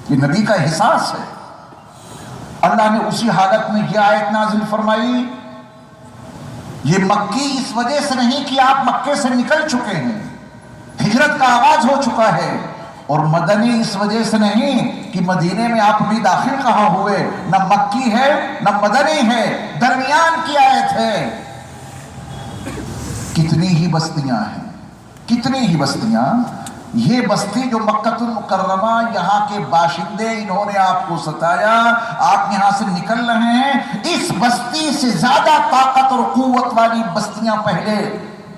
یہ نبی کا احساس ہے۔ اللہ نے اسی حالت میں یہ آیت نازل فرمائی، یہ مکی اس وجہ سے نہیں کہ آپ مکے سے نکل چکے ہیں، ہجرت کا آغاز ہو چکا ہے، اور مدنی اس وجہ سے نہیں کہ مدینے میں آپ بھی داخل کہاں ہوئے، نہ مکی ہے نہ مدنی ہے، درمیان کی آیت ہے۔ کتنی ہی بستیاں ہیں، کتنی ہی بستیاں، یہ بستی جو مکہ المکرمہ، یہاں کے باشندے انہوں نے آپ کو ستایا، آپ یہاں سے نکل رہے ہیں، اس بستی سے زیادہ طاقت اور قوت والی بستیاں پہلے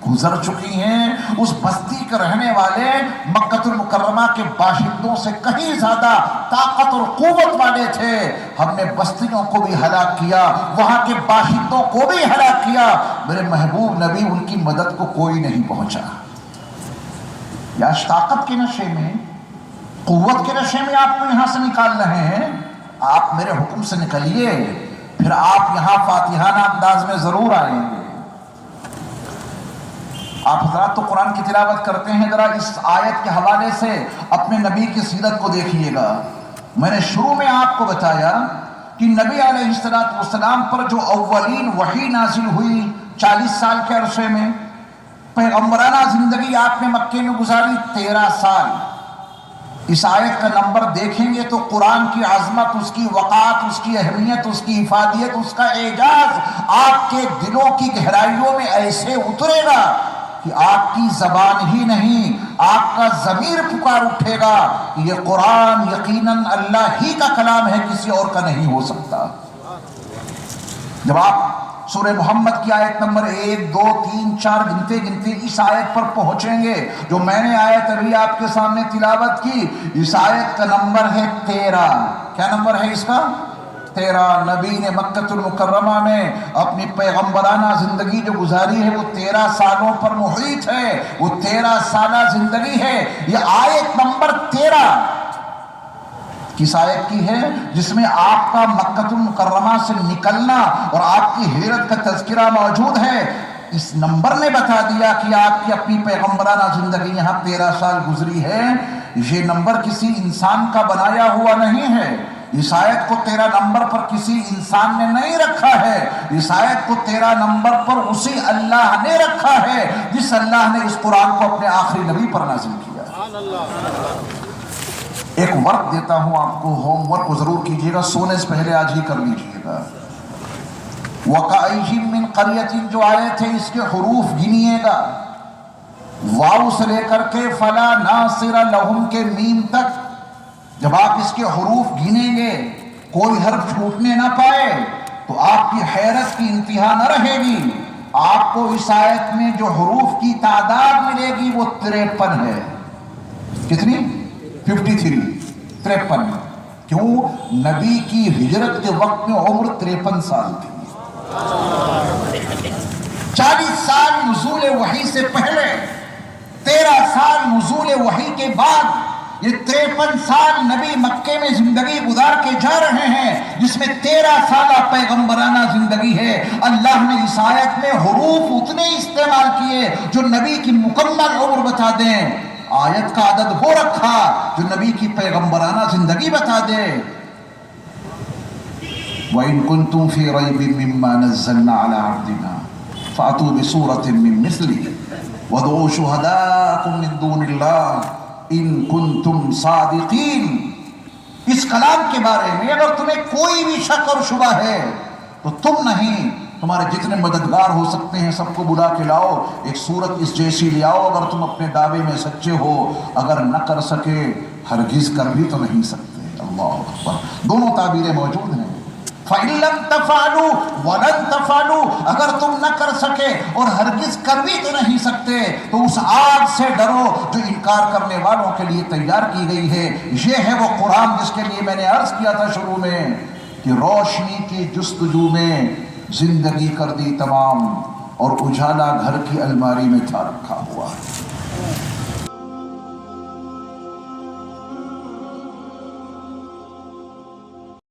گزر چکی ہیں۔ اس بستی کے رہنے والے مکہ المکرمہ کے باشندوں سے کہیں زیادہ طاقت اور قوت والے تھے۔ ہم نے بستیوں کو بھی ہلاک کیا، وہاں کے باشندوں کو بھی ہلاک کیا، میرے محبوب نبی ان کی مدد کو کوئی نہیں پہنچا۔ یا طاقت کے نشے میں، قوت کے نشے میں آپ کو یہاں سے نکال رہے ہیں، آپ میرے حکم سے نکلیے، پھر آپ یہاں فاتحانہ انداز میں ضرور آئیں گے۔ آپ حضرات تو قرآن کی تلاوت کرتے ہیں، ذرا اس آیت کے حوالے سے اپنے نبی کی سیرت کو دیکھیے گا۔ میں نے شروع میں آپ کو بتایا کہ نبی علیہ السلام پر جو اولین وحی نازل ہوئی 40 سال کے عرصے میں، پیغمبرانہ زندگی آپ نے مکے میں گزاری 13 سال۔ اس آیت کا نمبر دیکھیں گے تو قرآن کی عظمت، اس کی وقعت، اس کی اہمیت، اس کی افادیت، اس کا اعجاز آپ کے دلوں کی گہرائیوں میں ایسے اترے گا کہ آپ کی زبان ہی نہیں، آپ کا ضمیر پکار اٹھے گا کہ یہ قرآن یقیناً اللہ ہی کا کلام ہے، کسی اور کا نہیں ہو سکتا۔ جب آپ سورہ محمد کی آیت نمبر 1 2 3 4 گنتے گنتے اس آیت پر پہنچیں گے جو میں نے آیت ابھی آپ کے سامنے تلاوت کی، اس آیت کا نمبر ہے 13۔ کیا نمبر ہے اس کا؟ 13۔ نبی نے مکہ المکرمہ میں اپنی پیغمبرانہ زندگی جو گزاری ہے وہ 13 سالوں پر محیط ہے، وہ 13 سالہ زندگی ہے۔ یہ آیت نمبر 13 کس آیت کی ہے؟ جس میں آپ کا مکہ المکرمہ سے نکلنا اور آپ کی ہجرت کا تذکرہ موجود ہے۔ اس نمبر نے بتا دیا کہ آپ کی اپنی پیغمبرانہ زندگی یہاں 13 سال گزری ہے۔ یہ نمبر کسی انسان کا بنایا ہوا نہیں ہے، اس آیت کو 13 نمبر پر کسی انسان نے نہیں رکھا ہے، اس آیت کو 13 نمبر پر اسی اللہ نے رکھا ہے جس اللہ نے اس قرآن کو اپنے آخری نبی پر نازل کیا۔ ایک ورک دیتا ہوں آپ کو، ہوم ورک کو ضرور کیجیے گا، سونے سے پہلے آج ہی کر لیجیے گا۔ وَقَأَيِّن مِّن قَرْيَةٍ جو آیت ہے اس کے حروف گنیے گا، واو سے لے کر کے فَلَا نَاصِرَ لَهُمْ کے میم تک، جب آپ اس کے حروف گنیں گے کوئی حرف چھوٹنے نہ پائے تو آپ کی حیرت کی انتہا نہ رہے گی۔ آپ کو اس آیت میں جو حروف کی تعداد ملے گی وہ 53 ہے۔ کتنی؟ 53، 53۔ کیوں؟ نبی کی ہجرت کے وقت میں عمر 53 سال تھی۔ 40 سال نزول وحی سے پہلے، 13 سال نزول وحی کے بعد، یہ 53 سال نبی مکے میں زندگی گزار کے جا رہے ہیں، جس میں 13 سالہ پیغمبرانہ زندگی ہے۔ اللہ نے اس آیت میں حروف اتنے استعمال کیے جو نبی کی مکمل عمر بتا دیں۔ آیت کا عدد وہ رکھا جو نبی کی پیغمبرانہ زندگی بتا دے۔ وَإِن كُنتُمْ فِي رَيْبٍ مِّمَّا نَزَّلْنَا عَلَىٰ عَبْدِنَا فَأْتُوا بِسُورَةٍ مِّن مِّثْلِهِ وَادْعُوا شُهَدَاءَكُم مِّن دُونِ اللَّهِ إِن كُنتُمْ صَادِقِينَ۔ اس کلام کے بارے میں اگر تمہیں کوئی بھی شک اور شبہ ہے تو تم نہیں، تمہارے جتنے مددگار ہو سکتے ہیں سب کو بلا کے لاؤ، ایک صورت اس جیسی لے آؤ اگر تم اپنے دعوے میں سچے ہو، اگر نہ کر سکے ہرگز کر بھی تو نہیں سکتے۔ اللہ اکبر، دونوں تعبیریں موجود ہیں۔ فَإِن لَمْ تَفْعَلُوا وَلَن تَفْعَلُوا، اگر تم نہ کر سکے اور ہرگز کر بھی تو نہیں سکتے تو اس آگ سے ڈرو جو انکار کرنے والوں کے لیے تیار کی گئی ہے۔ یہ ہے وہ قرآن جس کے لیے میں نے عرض کیا تھا شروع میں کہ روشنی کی جستجو میں زندگی کر دی تمام اور اجالا گھر کی الماری میں تھا رکھا ہوا۔